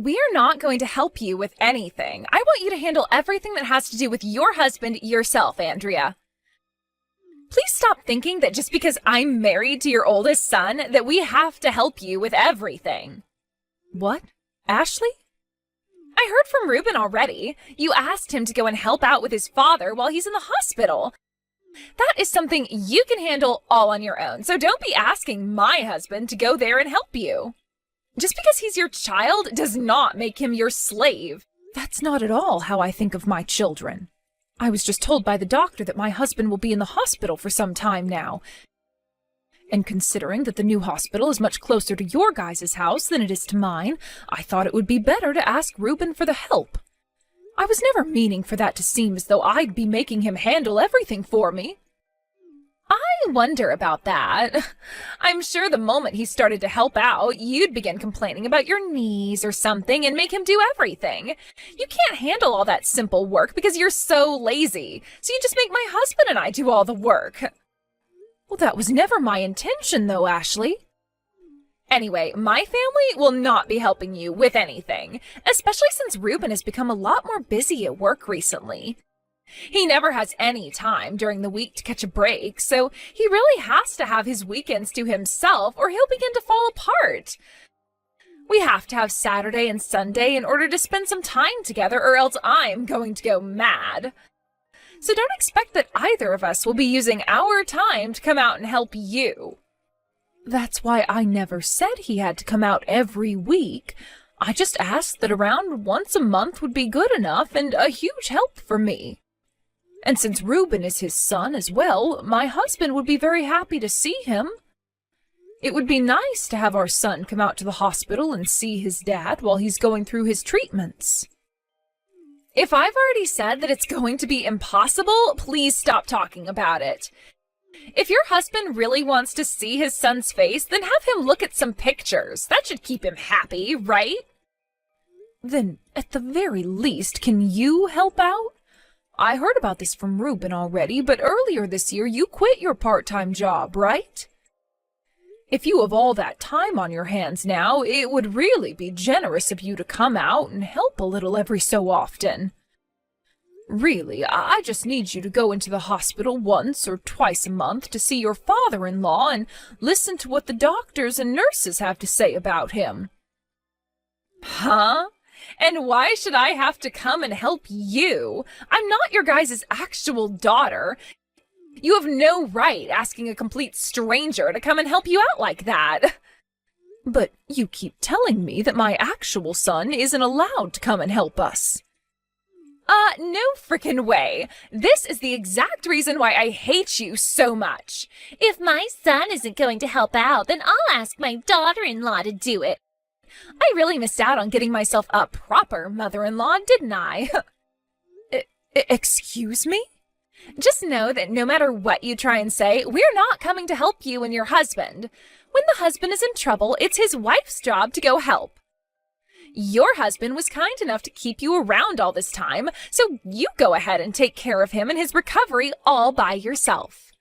We are not going to help you with anything. I want you to handle everything that has to do with your husband yourself, Andrea. Please stop thinking that just because I'm married to your oldest son, that we have to help you with everything. What? Ashley? I heard from Ruben already. You asked him to go and help out with his father while he's in the hospital. That is something you can handle all on your own, so don't be asking my husband to go there and help you. Just because he's your child does not make him your slave. That's not at all how I think of my children. I was just told by the doctor that my husband will be in the hospital for some time now. And considering that the new hospital is much closer to your guys' house than it is to mine, I thought it would be better to ask Ruben for the help. I was never meaning for that to seem as though I'd be making him handle everything for me. I wonder about that. I'm sure the moment he started to help out, you'd begin complaining about your knees or something and make him do everything. You can't handle all that simple work because you're so lazy, so you just make my husband and I do all the work. Well, that was never my intention, though, Ashley. Anyway, my family will not be helping you with anything, especially since Ruben has become a lot more busy at work recently. He never has any time during the week to catch a break, so he really has to have his weekends to himself or he'll begin to fall apart. We have to have Saturday and Sunday in order to spend some time together or else I'm going to go mad. So don't expect that either of us will be using our time to come out and help you. That's why I never said he had to come out every week. I just asked that around once a month would be good enough and a huge help for me. And since Ruben is his son as well, my husband would be very happy to see him. It would be nice to have our son come out to the hospital and see his dad while he's going through his treatments. If I've already said that it's going to be impossible, please stop talking about it. If your husband really wants to see his son's face, then have him look at some pictures. That should keep him happy, right? Then, at the very least, can you help out? I heard about this from Ruben already, but earlier this year you quit your part-time job, right? If you have all that time on your hands now, it would really be generous of you to come out and help a little every so often. Really, I just need you to go into the hospital once or twice a month to see your father-in-law and listen to what the doctors and nurses have to say about him. Huh? And why should I have to come and help you? I'm not your guys' actual daughter. You have no right asking a complete stranger to come and help you out like that. But you keep telling me that my actual son isn't allowed to come and help us. No frickin' way. This is the exact reason why I hate you so much. If my son isn't going to help out, then I'll ask my daughter-in-law to do it. I really missed out on getting myself a proper mother-in-law, didn't I? Excuse me? Just know that no matter what you try and say, we're not coming to help you and your husband. When the husband is in trouble, it's his wife's job to go help. Your husband was kind enough to keep you around all this time, so you go ahead and take care of him and his recovery all by yourself.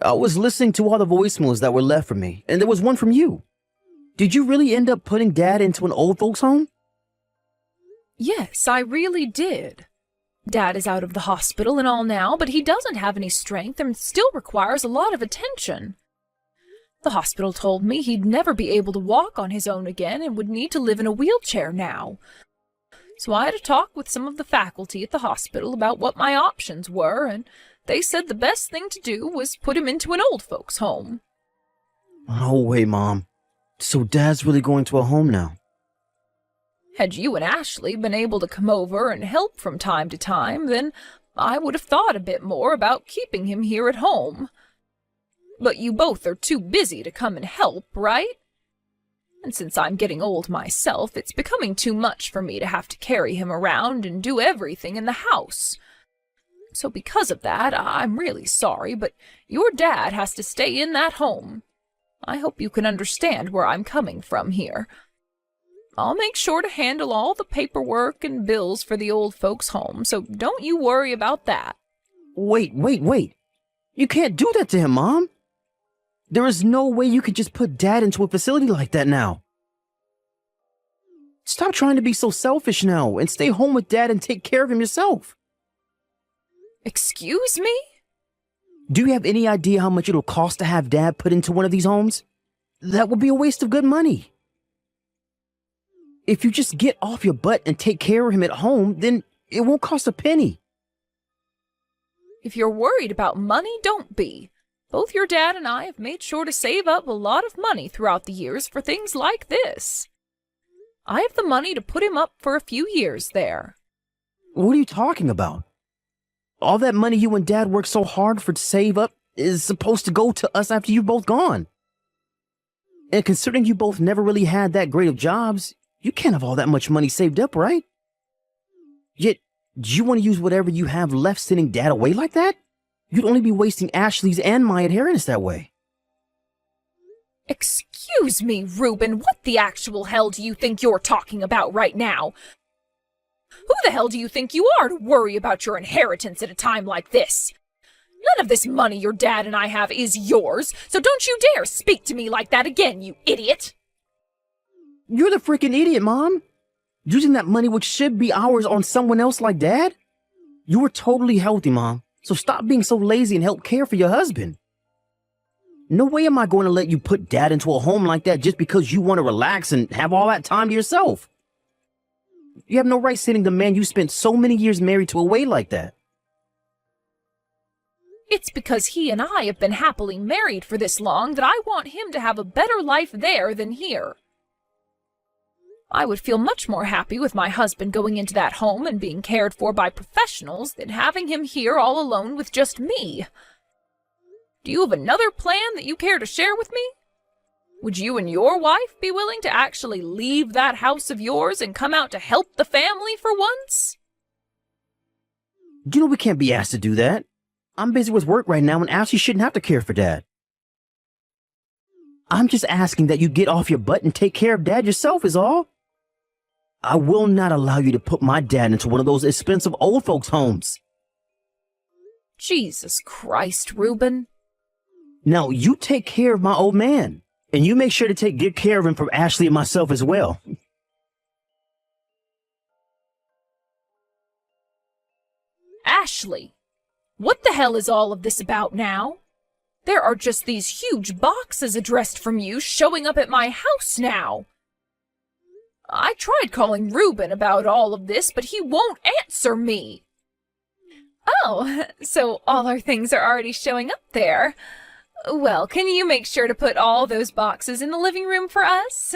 I was listening to all the voicemails that were left for me, and there was one from you. Did you really end up putting Dad into an old folks' home? Yes, I really did. Dad is out of the hospital and all now, but he doesn't have any strength and still requires a lot of attention. The hospital told me he'd never be able to walk on his own again and would need to live in a wheelchair now. So I had a talk with some of the faculty at the hospital about what my options were, and they said the best thing to do was put him into an old folks' home. No way, Mom. So Dad's really going to a home now? Had you and Ashley been able to come over and help from time to time, then I would have thought a bit more about keeping him here at home. But you both are too busy to come and help, right? And since I'm getting old myself, it's becoming too much for me to have to carry him around and do everything in the house. So because of that, I'm really sorry, but your dad has to stay in that home. I hope you can understand where I'm coming from here. I'll make sure to handle all the paperwork and bills for the old folks' home, so don't you worry about that. Wait. You can't do that to him, Mom. There is no way you could just put Dad into a facility like that now. Stop trying to be so selfish now and stay home with Dad and take care of him yourself. Excuse me? Do you have any idea how much it'll cost to have Dad put into one of these homes? That would be a waste of good money. If you just get off your butt and take care of him at home, then it won't cost a penny. If you're worried about money, don't be. Both your dad and I have made sure to save up a lot of money throughout the years for things like this. I have the money to put him up for a few years there. What are you talking about? All that money you and Dad worked so hard for to save up is supposed to go to us after you're both gone. And considering you both never really had that great of jobs, you can't have all that much money saved up, right? Yet, do you want to use whatever you have left sending Dad away like that? You'd only be wasting Ashley's and my inheritance that way. Excuse me, Reuben, what the actual hell do you think you're talking about right now? Who the hell do you think you are to worry about your inheritance at a time like this? None of this money your dad and I have is yours, so don't you dare speak to me like that again, you idiot! You're the freaking idiot, Mom. Using that money which should be ours on someone else like Dad? You were totally healthy, Mom, so stop being so lazy and help care for your husband. No way am I going to let you put Dad into a home like that just because you want to relax and have all that time to yourself. You have no right sending the man you spent so many years married to away like that. It's because he and I have been happily married for this long that I want him to have a better life there than here. I would feel much more happy with my husband going into that home and being cared for by professionals than having him here all alone with just me. Do you have another plan that you care to share with me? Would you and your wife be willing to actually leave that house of yours and come out to help the family for once? You know we can't be asked to do that. I'm busy with work right now and Ashley shouldn't have to care for Dad. I'm just asking that you get off your butt and take care of Dad yourself is all. I will not allow you to put my dad into one of those expensive old folks' homes. Jesus Christ, Reuben. Now, you take care of my old man, and you make sure to take good care of him for Ashley and myself as well. Ashley, what the hell is all of this about now? There are just these huge boxes addressed from you showing up at my house now. I tried calling Reuben about all of this, but he won't answer me. Oh, so all our things are already showing up there. Well, can you make sure to put all those boxes in the living room for us?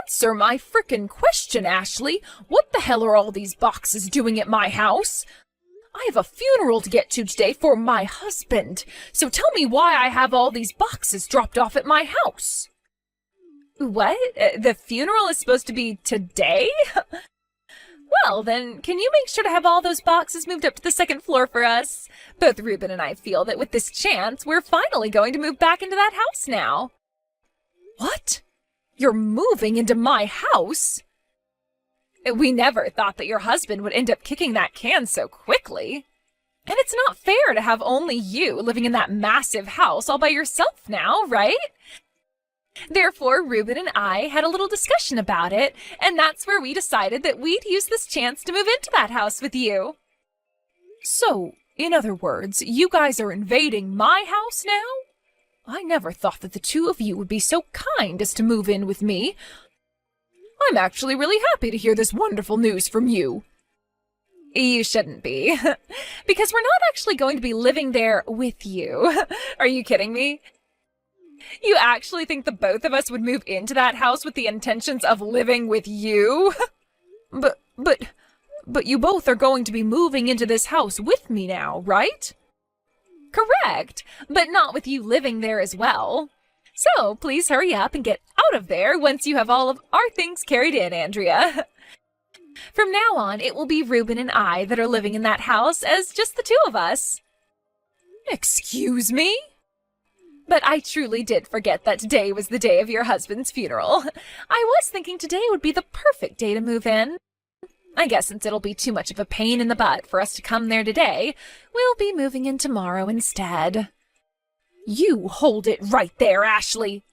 Answer my frickin' question, Ashley. What the hell are all these boxes doing at my house? I have a funeral to get to today for my husband, so tell me why I have all these boxes dropped off at my house. What? The funeral is supposed to be today? Well, then, can you make sure to have all those boxes moved up to the second floor for us? Both Reuben and I feel that with this chance, we're finally going to move back into that house now. What? You're moving into my house? We never thought that your husband would end up kicking that can so quickly. And it's not fair to have only you living in that massive house all by yourself now, right? Therefore, Reuben and I had a little discussion about it, and that's where we decided that we'd use this chance to move into that house with you. So, in other words, you guys are invading my house now? I never thought that the two of you would be so kind as to move in with me. I'm actually really happy to hear this wonderful news from you. You shouldn't be, because we're not actually going to be living there with you. Are you kidding me? You actually think the both of us would move into that house with the intentions of living with you? But you both are going to be moving into this house with me now, right? Correct, but not with you living there as well. So please hurry up and get out of there once you have all of our things carried in, Andrea. From now on, it will be Reuben and I that are living in that house as just the two of us. Excuse me? But I truly did forget that today was the day of your husband's funeral. I was thinking today would be the perfect day to move in. I guess since it'll be too much of a pain in the butt for us to come there today, we'll be moving in tomorrow instead. You hold it right there, Ashley.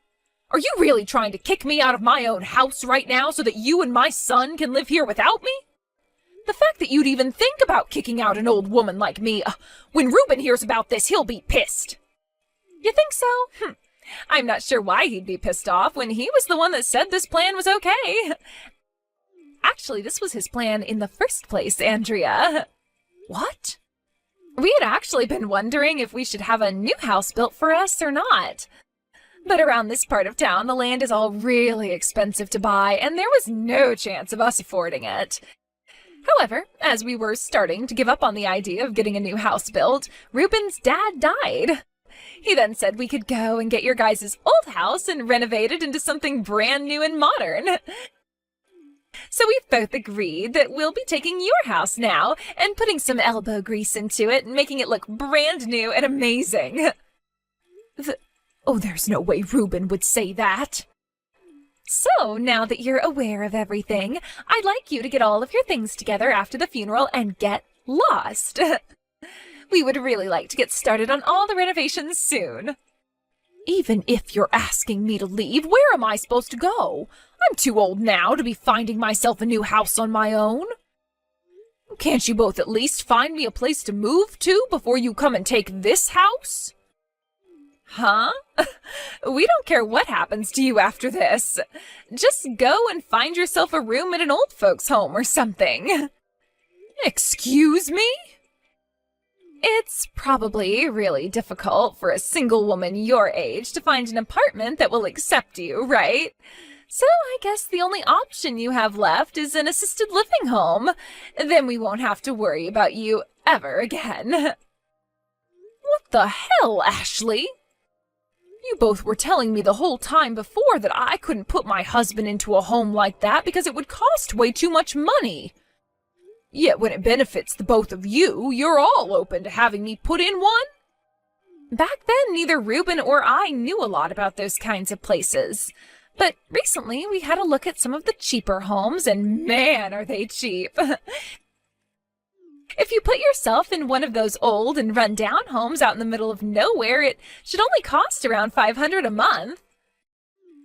Are you really trying to kick me out of my own house right now so that you and my son can live here without me? The fact that you'd even think about kicking out an old woman like me, when Reuben hears about this, he'll be pissed. You think so? I'm not sure why he'd be pissed off when he was the one that said this plan was okay. Actually, this was his plan in the first place, Andrea. What? We had actually been wondering if we should have a new house built for us or not. But around this part of town, the land is all really expensive to buy, and there was no chance of us affording it. However, as we were starting to give up on the idea of getting a new house built, Reuben's dad died. He then said we could go and get your guys' old house and renovate it into something brand new and modern. So we've both agreed that we'll be taking your house now and putting some elbow grease into it and making it look brand new and amazing. There's no way Reuben would say that. So, now that you're aware of everything, I'd like you to get all of your things together after the funeral and get lost. We would really like to get started on all the renovations soon. Even if you're asking me to leave, where am I supposed to go? I'm too old now to be finding myself a new house on my own. Can't you both at least find me a place to move to before you come and take this house? Huh? We don't care what happens to you after this. Just go and find yourself a room at an old folks' home or something. Excuse me? It's probably really difficult for a single woman your age to find an apartment that will accept you, right? So I guess the only option you have left is an assisted living home. Then we won't have to worry about you ever again. What the hell, Ashley? You both were telling me the whole time before that I couldn't put my husband into a home like that because it would cost way too much money. Yet when it benefits the both of you, you're all open to having me put in one? Back then, neither Reuben or I knew a lot about those kinds of places. But recently, we had a look at some of the cheaper homes, and man, are they cheap. If you put yourself in one of those old and run-down homes out in the middle of nowhere, it should only cost around $500 a month.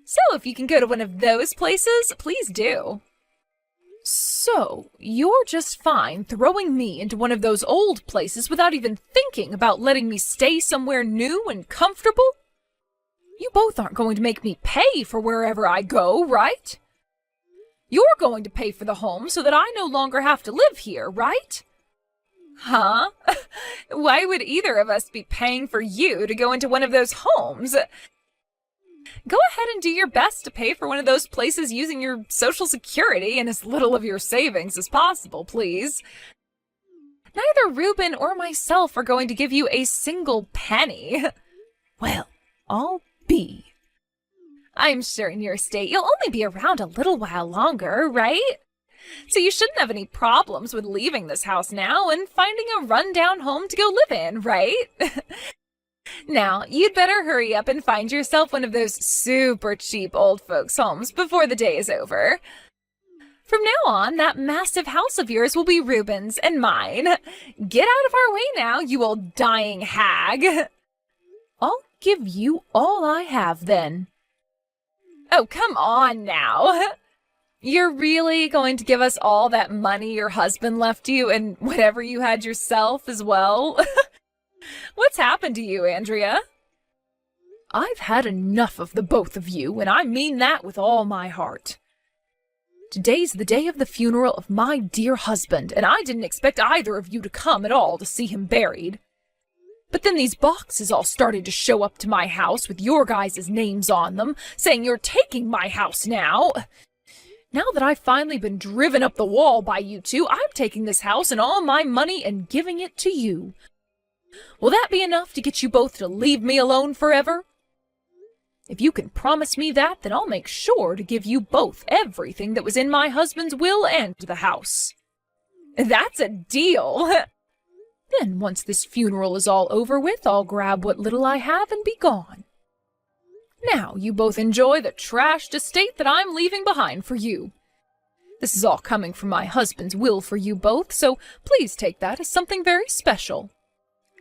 So if you can go to one of those places, please do. So, you're just fine throwing me into one of those old places without even thinking about letting me stay somewhere new and comfortable? You both aren't going to make me pay for wherever I go, right? You're going to pay for the home so that I no longer have to live here, right? Huh? Why would either of us be paying for you to go into one of those homes? Go ahead and do your best to pay for one of those places using your Social Security and as little of your savings as possible, please. Neither Reuben or myself are going to give you a single penny. Well, I'll be. I'm sure in your state you'll only be around a little while longer, right? So you shouldn't have any problems with leaving this house now and finding a run-down home to go live in, right? Now, you'd better hurry up and find yourself one of those super cheap old folks' homes before the day is over. From now on, that massive house of yours will be Reuben's and mine. Get out of our way now, you old dying hag. I'll give you all I have, then. Oh, come on now. You're really going to give us all that money your husband left you and whatever you had yourself as well? What's happened to you, Andrea? I've had enough of the both of you, and I mean that with all my heart. Today's the day of the funeral of my dear husband, and I didn't expect either of you to come at all to see him buried. But then these boxes all started to show up to my house with your guys' names on them, saying you're taking my house now. Now that I've finally been driven up the wall by you two, I'm taking this house and all my money and giving it to you. Will that be enough to get you both to leave me alone forever? If you can promise me that, then I'll make sure to give you both everything that was in my husband's will and the house. That's a deal. Then once this funeral is all over with, I'll grab what little I have and be gone. Now you both enjoy the trashed estate that I'm leaving behind for you. This is all coming from my husband's will for you both, so please take that as something very special.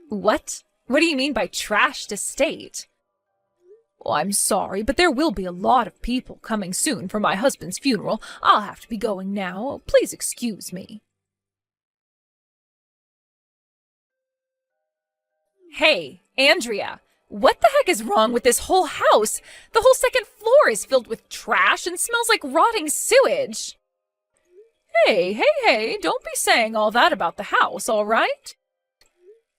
What? What do you mean by trashed estate? Oh, I'm sorry, but there will be a lot of people coming soon for my husband's funeral. I'll have to be going now. Please excuse me. Hey, Andrea, what the heck is wrong with this whole house? The whole second floor is filled with trash and smells like rotting sewage. Hey, don't be saying all that about the house, all right?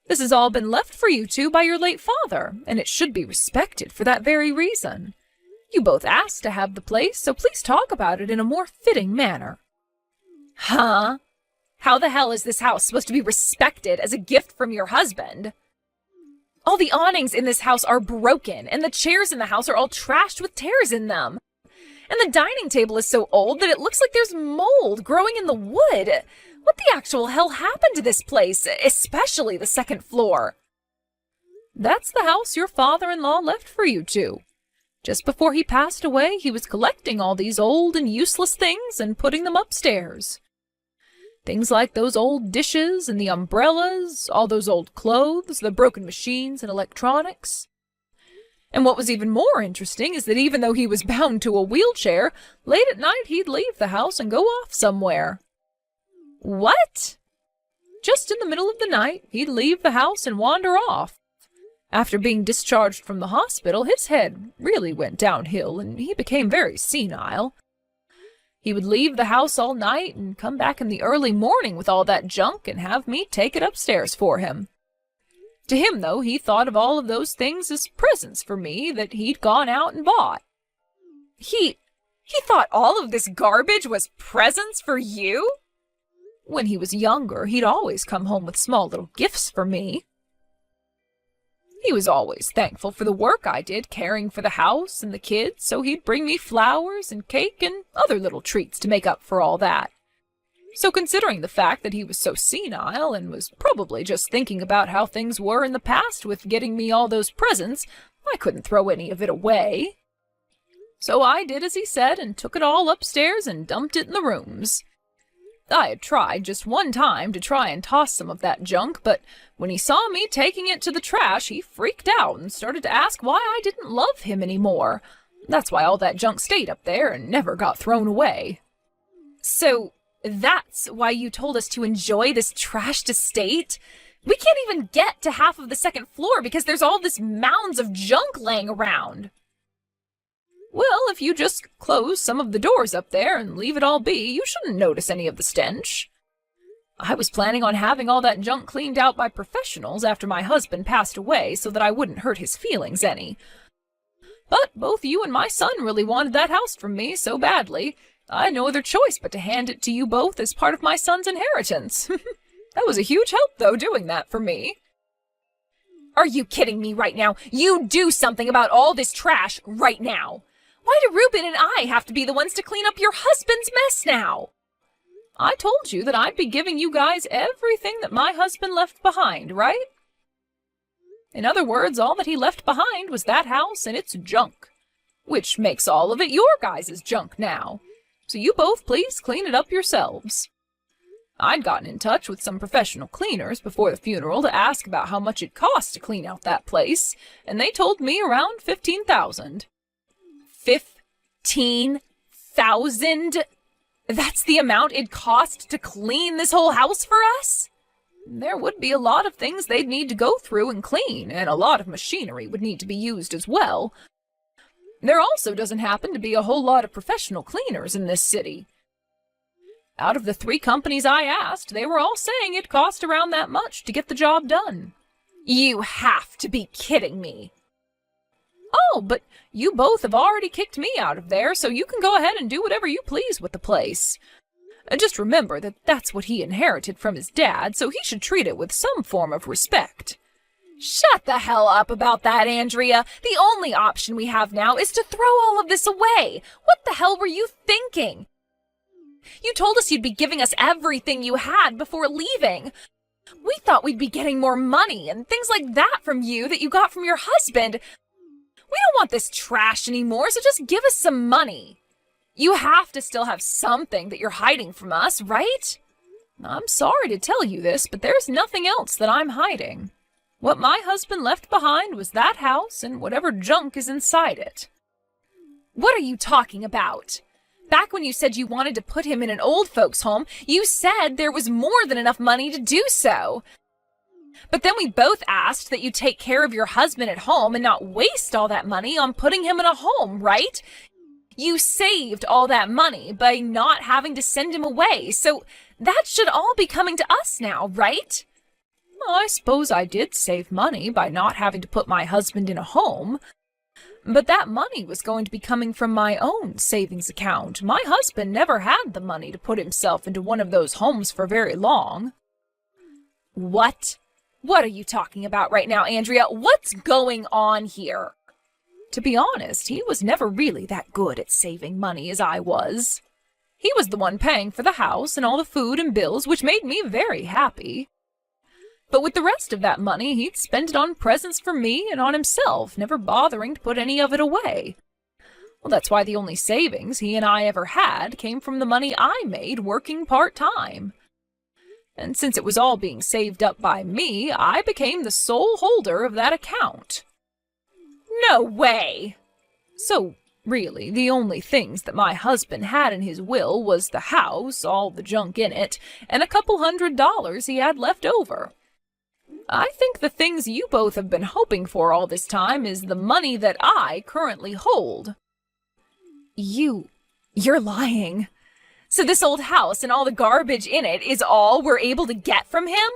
This has all been left for you two by your late father, and it should be respected for that very reason. You both asked to have the place, so please talk about it in a more fitting manner. Huh? How the hell is this house supposed to be respected as a gift from your husband? All the awnings in this house are broken, and the chairs in the house are all trashed with tears in them. And the dining table is so old that it looks like there's mold growing in the wood. What the actual hell happened to this place, especially the second floor? That's the house your father-in-law left for you two. Just before he passed away, he was collecting all these old and useless things and putting them upstairs. Things like those old dishes and the umbrellas, all those old clothes, the broken machines and electronics. And what was even more interesting is that even though he was bound to a wheelchair, late at night he'd leave the house and go off somewhere. What? Just in the middle of the night, he'd leave the house and wander off. After being discharged from the hospital, his head really went downhill and he became very senile. He would leave the house all night and come back in the early morning with all that junk and have me take it upstairs for him. To him, though, he thought of all of those things as presents for me that he'd gone out and bought. He thought all of this garbage was presents for you? When he was younger, he'd always come home with small little gifts for me. He was always thankful for the work I did caring for the house and the kids, so he'd bring me flowers and cake and other little treats to make up for all that. So considering the fact that he was so senile and was probably just thinking about how things were in the past with getting me all those presents, I couldn't throw any of it away. So I did as he said and took it all upstairs and dumped it in the rooms. I had tried just one time to try and toss some of that junk, but when he saw me taking it to the trash, he freaked out and started to ask why I didn't love him anymore. That's why all that junk stayed up there and never got thrown away. So that's why you told us to enjoy this trashed estate? We can't even get to half of the second floor because there's all this mounds of junk laying around. Well, if you just close some of the doors up there and leave it all be, you shouldn't notice any of the stench. I was planning on having all that junk cleaned out by professionals after my husband passed away so that I wouldn't hurt his feelings any. But both you and my son really wanted that house from me so badly, I had no other choice but to hand it to you both as part of my son's inheritance. That was a huge help, though, doing that for me. Are you kidding me right now? You do something about all this trash right now. Why do Reuben and I have to be the ones to clean up your husband's mess now? I told you that I'd be giving you guys everything that my husband left behind, right? In other words, all that he left behind was that house and its junk, which makes all of it your guys' junk now. So you both please clean it up yourselves. I'd gotten in touch with some professional cleaners before the funeral to ask about how much it cost to clean out that place, and they told me around $15,000. 15,000? That's the amount it'd cost to clean this whole house for us? There would be a lot of things they'd need to go through and clean, and a lot of machinery would need to be used as well. There also doesn't happen to be a whole lot of professional cleaners in this city. Out of the 3 companies I asked, they were all saying it cost around that much to get the job done. You have to be kidding me. Oh, but you both have already kicked me out of there, so you can go ahead and do whatever you please with the place. Just remember that that's what he inherited from his dad, so he should treat it with some form of respect. Shut the hell up about that, Andrea. The only option we have now is to throw all of this away. What the hell were you thinking? You told us you'd be giving us everything you had before leaving. We thought we'd be getting more money and things like that from you that you got from your husband. We don't want this trash anymore, so just give us some money. You have to still have something that you're hiding from us, right? I'm sorry to tell you this, but there's nothing else that I'm hiding. What my husband left behind was that house and whatever junk is inside it. What are you talking about? Back when you said you wanted to put him in an old folks' home, you said there was more than enough money to do so. But then we both asked that you take care of your husband at home and not waste all that money on putting him in a home, right? You saved all that money by not having to send him away, so that should all be coming to us now, right? Well, I suppose I did save money by not having to put my husband in a home, but that money was going to be coming from my own savings account. My husband never had the money to put himself into one of those homes for very long. What? What are you talking about right now, Andrea? What's going on here? To be honest, he was never really that good at saving money as I was. He was the one paying for the house and all the food and bills, which made me very happy. But with the rest of that money, he'd spend it on presents for me and on himself, never bothering to put any of it away. Well, that's why the only savings he and I ever had came from the money I made working part-time. And since it was all being saved up by me, I became the sole holder of that account. No way! So, really, the only things that my husband had in his will was the house, all the junk in it, and a couple $100 he had left over. I think the things you both have been hoping for all this time is the money that I currently hold. You're lying. So this old house and all the garbage in it is all we're able to get from him?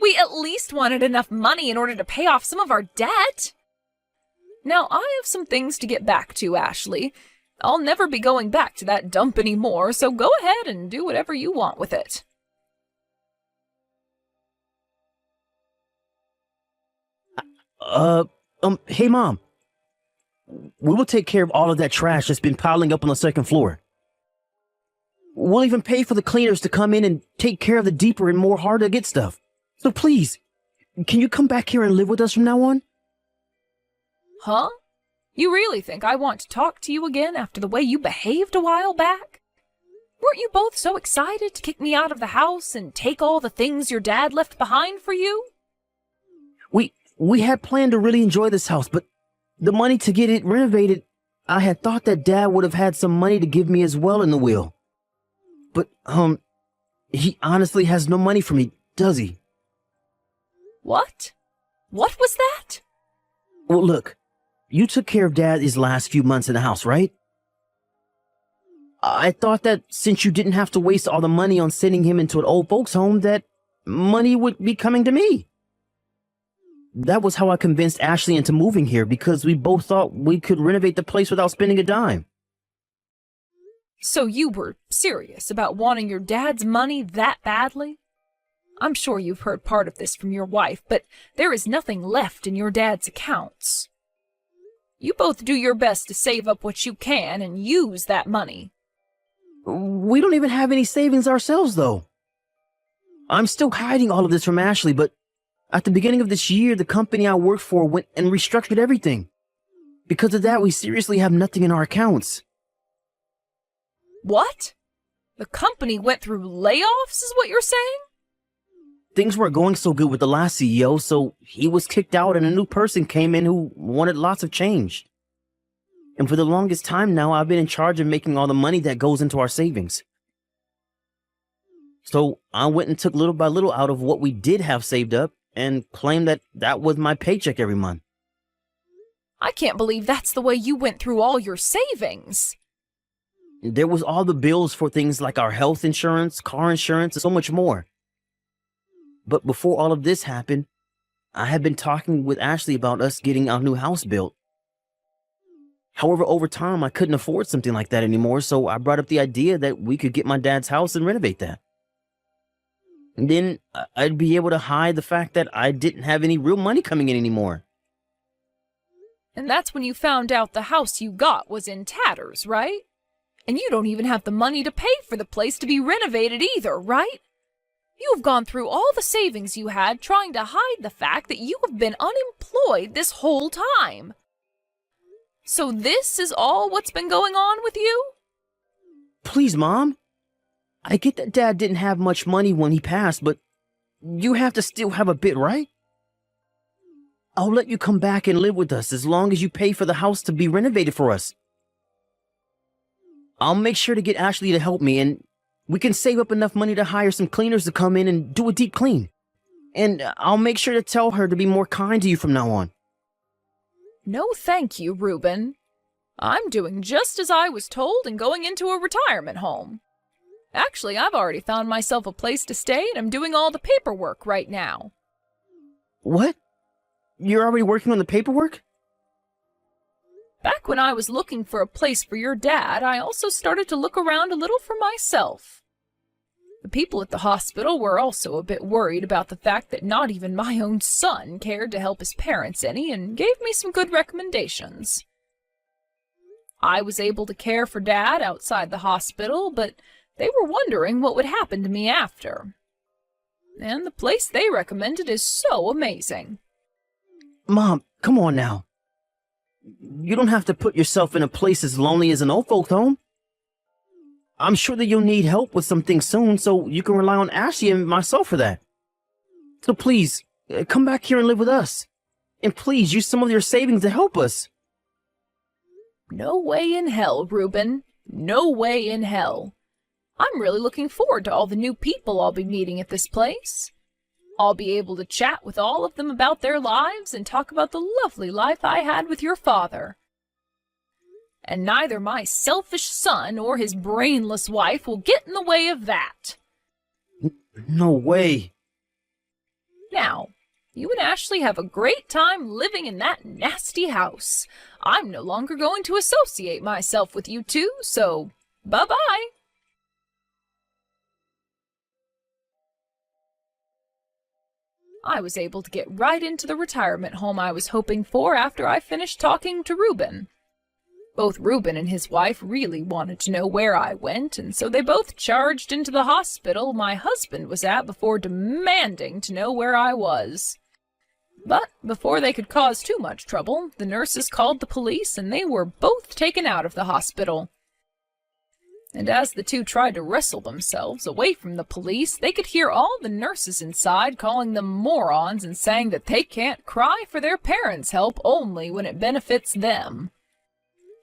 We at least wanted enough money in order to pay off some of our debt. Now, I have some things to get back to, Ashley. I'll never be going back to that dump anymore, so go ahead and do whatever you want with it. Hey, Mom. We will take care of all of that trash that's been piling up on the second floor. We'll even pay for the cleaners to come in and take care of the deeper and more hard-to-get stuff. So please, can you come back here and live with us from now on? Huh? You really think I want to talk to you again after the way you behaved a while back? Weren't you both so excited to kick me out of the house and take all the things your dad left behind for you? We had planned to really enjoy this house, but the money to get it renovated, I had thought that Dad would have had some money to give me as well in the will. But, he honestly has no money for me, does he? What? What was that? Well, look, you took care of Dad these last few months in the house, right? I thought that since you didn't have to waste all the money on sending him into an old folks' home, that money would be coming to me. That was how I convinced Ashley into moving here, because we both thought we could renovate the place without spending a dime. So you were serious about wanting your dad's money that badly? I'm sure you've heard part of this from your wife, but there is nothing left in your dad's accounts. You both do your best to save up what you can and use that money. We don't even have any savings ourselves, though. I'm still hiding all of this from Ashley, but at the beginning of this year, the company I worked for went and restructured everything. Because of that, we seriously have nothing in our accounts. What? The company went through layoffs, is what you're saying? Things weren't going so good with the last CEO, so he was kicked out and a new person came in who wanted lots of change. And for the longest time now, I've been in charge of making all the money that goes into our savings. So I went and took little by little out of what we did have saved up and claimed that that was my paycheck every month. I can't believe that's the way you went through all your savings. There was all the bills for things like our health insurance, car insurance, and so much more. But before all of this happened, I had been talking with Ashley about us getting our new house built. However, over time, I couldn't afford something like that anymore, so I brought up the idea that we could get my dad's house and renovate that. And then I'd be able to hide the fact that I didn't have any real money coming in anymore. And that's when you found out the house you got was in tatters, right? And you don't even have the money to pay for the place to be renovated either, right? You have gone through all the savings you had trying to hide the fact that you have been unemployed this whole time. So this is all what's been going on with you? Please, Mom. I get that Dad didn't have much money when he passed, but you have to still have a bit, right? I'll let you come back and live with us as long as you pay for the house to be renovated for us. I'll make sure to get Ashley to help me, and we can save up enough money to hire some cleaners to come in and do a deep clean. And I'll make sure to tell her to be more kind to you from now on. No thank you, Reuben. I'm doing just as I was told and going into a retirement home. Actually, I've already found myself a place to stay and I'm doing all the paperwork right now. What? You're already working on the paperwork? Back when I was looking for a place for your dad, I also started to look around a little for myself. The people at the hospital were also a bit worried about the fact that not even my own son cared to help his parents any and gave me some good recommendations. I was able to care for Dad outside the hospital, but they were wondering what would happen to me after. And the place they recommended is so amazing. Mom, come on now. You don't have to put yourself in a place as lonely as an old folks' home. I'm sure that you'll need help with some things soon, so you can rely on Ashley and myself for that. So please, come back here and live with us. And please, use some of your savings to help us. No way in hell, Reuben. No way in hell. I'm really looking forward to all the new people I'll be meeting at this place. I'll be able to chat with all of them about their lives and talk about the lovely life I had with your father. And neither my selfish son or his brainless wife will get in the way of that. No way. Now, you and Ashley have a great time living in that nasty house. I'm no longer going to associate myself with you two, so bye-bye. I was able to get right into the retirement home I was hoping for after I finished talking to Reuben. Both Reuben and his wife really wanted to know where I went, and so they both charged into the hospital my husband was at before demanding to know where I was. But before they could cause too much trouble, the nurses called the police and they were both taken out of the hospital. And as the two tried to wrestle themselves away from the police, they could hear all the nurses inside calling them morons and saying that they can't cry for their parents' help only when it benefits them.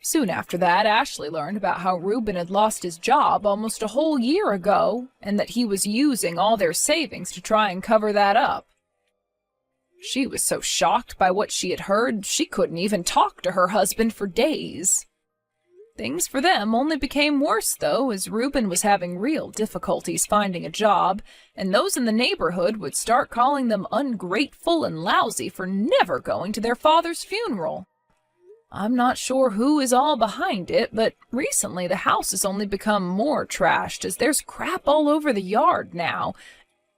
Soon after that, Ashley learned about how Reuben had lost his job almost a whole year ago, and that he was using all their savings to try and cover that up. She was so shocked by what she had heard, she couldn't even talk to her husband for days. Things for them only became worse, though, as Reuben was having real difficulties finding a job, and those in the neighborhood would start calling them ungrateful and lousy for never going to their father's funeral. I'm not sure who is all behind it, but recently the house has only become more trashed as there's crap all over the yard now,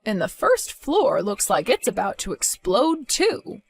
and the first floor looks like it's about to explode too.